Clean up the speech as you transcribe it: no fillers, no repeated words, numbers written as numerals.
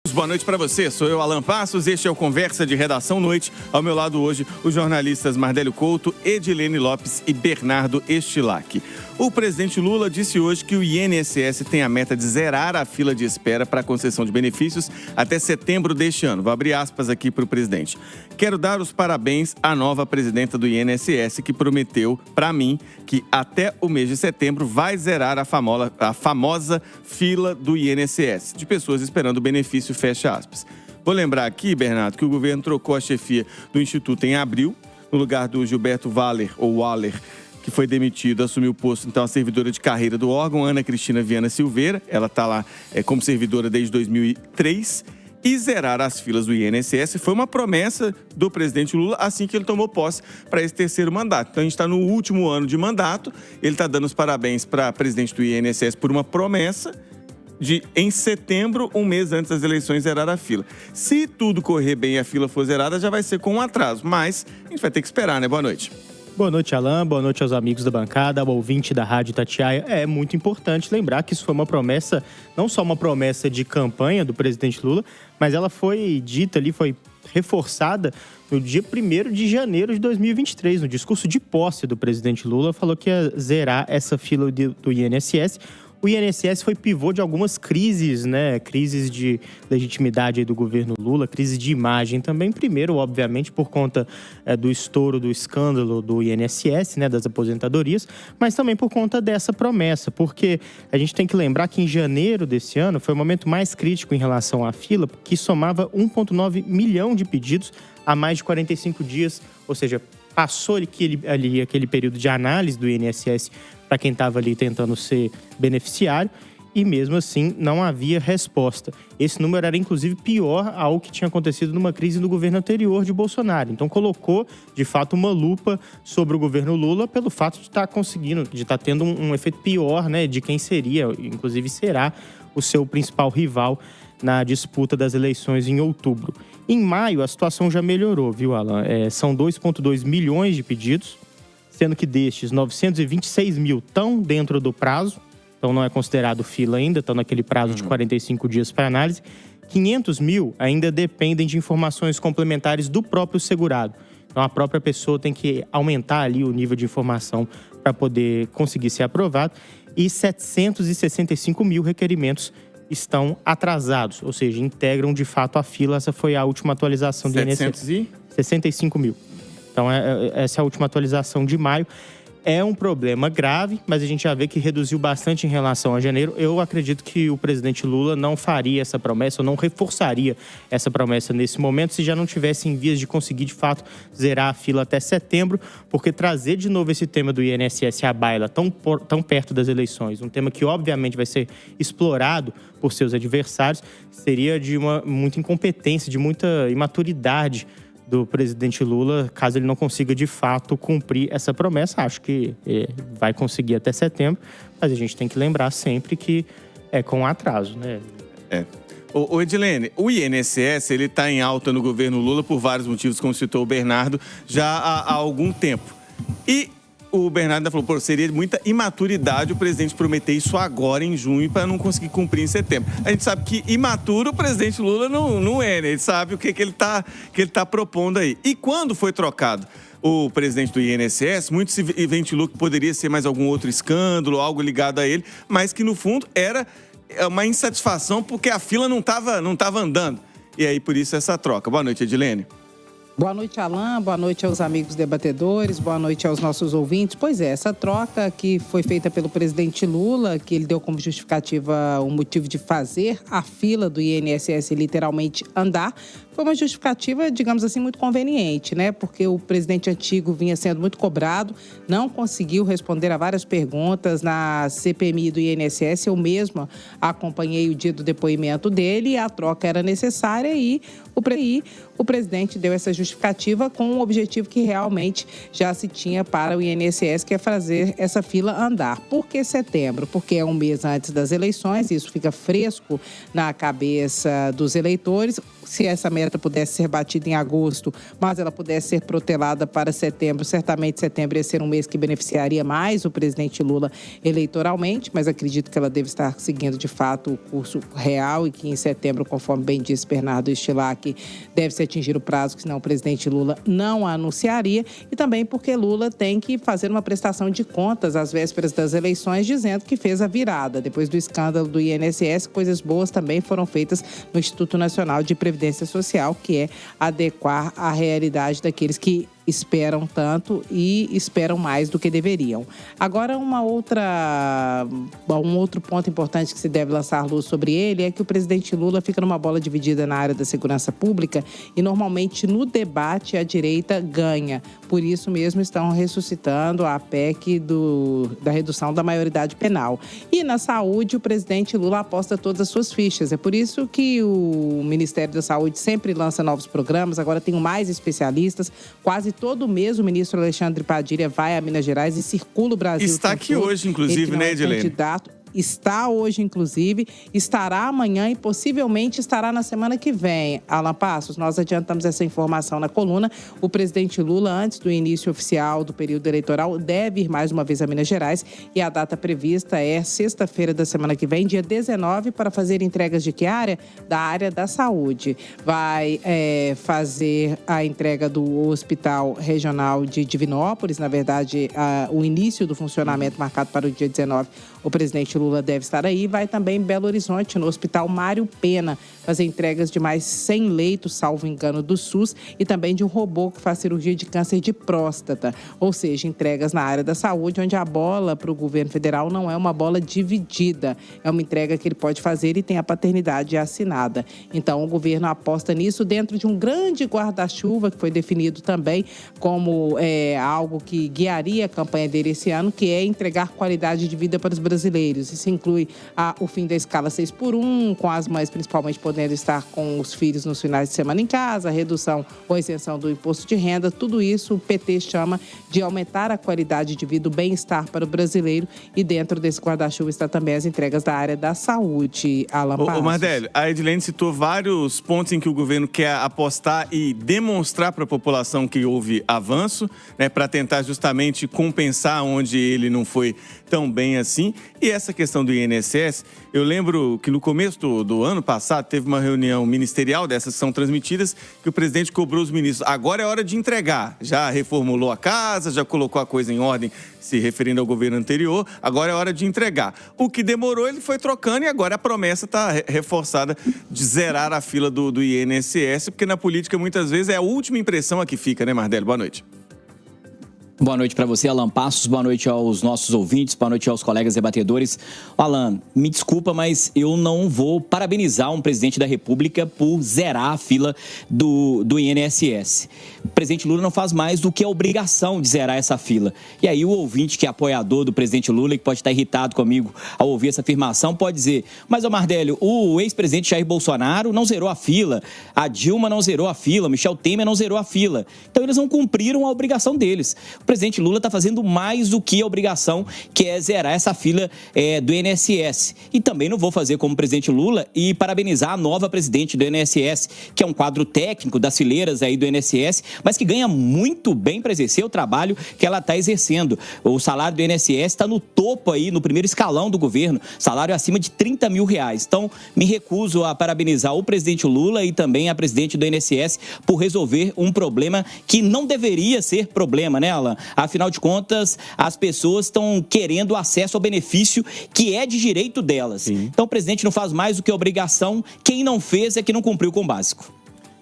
Boa noite para você, sou eu, Alan Passos, este é o Conversa de Redação Noite. Ao meu lado hoje, os jornalistas Mardélio Couto, Edilene Lopes e Bernardo Estilac. O presidente Lula disse hoje que o INSS tem a meta de zerar a fila de espera para a concessão de benefícios até setembro deste ano. Vou abrir aspas aqui para o presidente. Quero dar os parabéns à nova presidenta do INSS que prometeu para mim que até o mês de setembro vai zerar a famosa fila do INSS, de pessoas esperando o benefício, fecha aspas. Vou lembrar aqui, Bernardo, que o governo trocou a chefia do Instituto em abril, no lugar do Gilberto Waller, que foi demitido, assumiu o posto, então, a servidora de carreira do órgão, Ana Cristina Viana Silveira. Ela está lá como servidora desde 2003. E zerar as filas do INSS foi uma promessa do presidente Lula assim que ele tomou posse para esse terceiro mandato. Então, a gente está no último ano de mandato. Ele está dando os parabéns para a presidente do INSS por uma promessa de, em setembro, um mês antes das eleições, zerar a fila. Se tudo correr bem e a fila for zerada, já vai ser com um atraso. Mas a gente vai ter que esperar, né? Boa noite. Boa noite, Alan. Boa noite aos amigos da bancada, ao ouvinte da Rádio Itatiaia. É muito importante lembrar que isso foi uma promessa, não só uma promessa de campanha do presidente Lula, mas ela foi dita ali, foi reforçada no dia 1º de janeiro de 2023. No discurso de posse do presidente Lula, falou que ia zerar essa fila do INSS. O INSS foi pivô de algumas crises, né? Crises de legitimidade aí do governo Lula, crises de imagem também. Primeiro, obviamente, por conta do estouro do escândalo do INSS, né? Das aposentadorias, mas também por conta dessa promessa, porque a gente tem que lembrar que em janeiro desse ano foi o momento mais crítico em relação à fila, que somava 1,9 milhão de pedidos a mais de 45 dias, ou seja, passou aquele período de análise do INSS para quem estava ali tentando ser beneficiário, e mesmo assim não havia resposta. Esse número era inclusive pior ao que tinha acontecido numa crise no governo anterior de Bolsonaro. Então colocou, de fato, uma lupa sobre o governo Lula pelo fato de estar tendo um efeito pior, né, de quem seria, inclusive será, o seu principal rival na disputa das eleições em outubro. Em maio, a situação já melhorou, viu, Alan? São 2,2 milhões de pedidos, sendo que destes, 926 mil estão dentro do prazo, então não é considerado fila ainda, estão naquele prazo de 45 dias para análise. 500 mil ainda dependem de informações complementares do próprio segurado. Então a própria pessoa tem que aumentar ali o nível de informação para poder conseguir ser aprovado. E 765 mil requerimentos estão atrasados, ou seja, integram de fato a fila. Essa foi a última atualização do INSS. 65 mil. Então, essa é a última atualização de maio. É um problema grave, mas a gente já vê que reduziu bastante em relação a janeiro. Eu acredito que o presidente Lula não faria essa promessa, ou não reforçaria essa promessa nesse momento, se já não tivesse em vias de conseguir, de fato, zerar a fila até setembro, porque trazer de novo esse tema do INSS à baila tão perto das eleições, um tema que obviamente vai ser explorado por seus adversários, seria de muita incompetência, de muita imaturidade do presidente Lula, caso ele não consiga, de fato, cumprir essa promessa. Acho que vai conseguir até setembro, mas a gente tem que lembrar sempre que é com atraso, né? Ô Edilene, o INSS, ele está em alta no governo Lula por vários motivos, como citou o Bernardo, já há algum tempo. E o Bernardo ainda falou, seria muita imaturidade o presidente prometer isso agora, em junho, para não conseguir cumprir em setembro. A gente sabe que imaturo o presidente Lula não é, né? Ele sabe o que ele tá propondo aí. E quando foi trocado o presidente do INSS, muito se ventilou que poderia ser mais algum outro escândalo, algo ligado a ele, mas que, no fundo, era uma insatisfação porque a fila não tava andando. E aí, por isso, essa troca. Boa noite, Edilene. Boa noite, Alan. Boa noite aos amigos debatedores. Boa noite aos nossos ouvintes. Pois é, essa troca que foi feita pelo presidente Lula, que ele deu como justificativa o motivo de fazer a fila do INSS literalmente andar, foi uma justificativa, digamos assim, muito conveniente, né? Porque o presidente antigo vinha sendo muito cobrado, não conseguiu responder a várias perguntas na CPMI do INSS. Eu mesma acompanhei o dia do depoimento dele, a troca era necessária e o presidente deu essa justificativa com um objetivo que realmente já se tinha para o INSS, que é fazer essa fila andar. Por que setembro? Porque é um mês antes das eleições, isso fica fresco na cabeça dos eleitores. Se essa meta meta pudesse ser batida em agosto, mas ela pudesse ser protelada para setembro, certamente setembro ia ser um mês que beneficiaria mais o presidente Lula eleitoralmente, mas acredito que ela deve estar seguindo de fato o curso real e que em setembro, conforme bem disse Bernardo Estilac, deve-se atingir o prazo, que senão o presidente Lula não a anunciaria, e também porque Lula tem que fazer uma prestação de contas às vésperas das eleições, dizendo que fez a virada. Depois do escândalo do INSS, coisas boas também foram feitas no Instituto Nacional de Previdência Social, que é adequar à realidade daqueles que esperam tanto e esperam mais do que deveriam. Agora, um outro ponto importante que se deve lançar luz sobre ele é que o presidente Lula fica numa bola dividida na área da segurança pública e, normalmente, no debate, a direita ganha. Por isso mesmo, estão ressuscitando a PEC da redução da maioridade penal. E na saúde, o presidente Lula aposta todas as suas fichas. É por isso que o Ministério da Saúde sempre lança novos programas. Agora tem mais especialistas. Quase todo mês o ministro Alexandre Padilha vai a Minas Gerais e circula o Brasil. Está aqui hoje, inclusive, né, Edilene? Candidato. Está hoje, inclusive, estará amanhã e possivelmente estará na semana que vem. Alan Passos, nós adiantamos essa informação na coluna. O presidente Lula, antes do início oficial do período eleitoral, deve ir mais uma vez a Minas Gerais e a data prevista é sexta-feira da semana que vem, dia 19, para fazer entregas de que área? Da área da saúde. Vai fazer a entrega do Hospital Regional de Divinópolis, na verdade, o início do funcionamento marcado para o dia 19. O presidente Lula deve estar aí. Vai também em Belo Horizonte, no Hospital Mário Pena, fazer entregas de mais 100 leitos, salvo engano, do SUS, e também de um robô que faz cirurgia de câncer de próstata. Ou seja, entregas na área da saúde, onde a bola para o governo federal não é uma bola dividida. É uma entrega que ele pode fazer e tem a paternidade assinada. Então, o governo aposta nisso dentro de um grande guarda-chuva que foi definido também como algo que guiaria a campanha dele esse ano, que é entregar qualidade de vida para os brasileiros. Isso inclui o fim da escala 6x1, com as mães principalmente podendo estar com os filhos nos finais de semana em casa, redução ou isenção do imposto de renda. Tudo isso o PT chama de aumentar a qualidade de vida, o bem-estar para o brasileiro, e dentro desse guarda-chuva está também as entregas da área da saúde. Alan Passos. Mardélio, a Edilene citou vários pontos em que o governo quer apostar e demonstrar para a população que houve avanço, né, para tentar justamente compensar onde ele não foi tão bem assim. E essa questão do INSS, eu lembro que no começo do ano passado teve uma reunião ministerial dessas que são transmitidas, que o presidente cobrou os ministros. Agora é hora de entregar. Já reformulou a casa, já colocou a coisa em ordem, se referindo ao governo anterior. Agora é hora de entregar. O que demorou, ele foi trocando, e agora a promessa está reforçada de zerar a fila do INSS, porque na política muitas vezes é a última impressão a que fica, né, Mardélio? Boa noite. Boa noite para você, Alan Passos. Boa noite aos nossos ouvintes, boa noite aos colegas debatedores. Alan, me desculpa, mas eu não vou parabenizar um presidente da República por zerar a fila do INSS. O presidente Lula não faz mais do que a obrigação de zerar essa fila. E aí o ouvinte que é apoiador do presidente Lula e que pode estar irritado comigo ao ouvir essa afirmação pode dizer: mas, Mardélio, o ex-presidente Jair Bolsonaro não zerou a fila, a Dilma não zerou a fila, Michel Temer não zerou a fila. Então eles não cumpriram a obrigação deles. O presidente Lula está fazendo mais do que a obrigação, que é zerar essa fila do INSS. E também não vou fazer como o presidente Lula e parabenizar a nova presidente do INSS, que é um quadro técnico das fileiras aí do INSS, mas que ganha muito bem para exercer o trabalho que ela está exercendo. O salário do INSS está no topo aí, no primeiro escalão do governo, salário acima de R$30 mil. Então, me recuso a parabenizar o presidente Lula e também a presidente do INSS por resolver um problema que não deveria ser problema, né, Alan? Afinal de contas, as pessoas estão querendo acesso ao benefício que é de direito delas. Sim. Então, o presidente não faz mais do que obrigação. Quem não fez é que não cumpriu com o básico.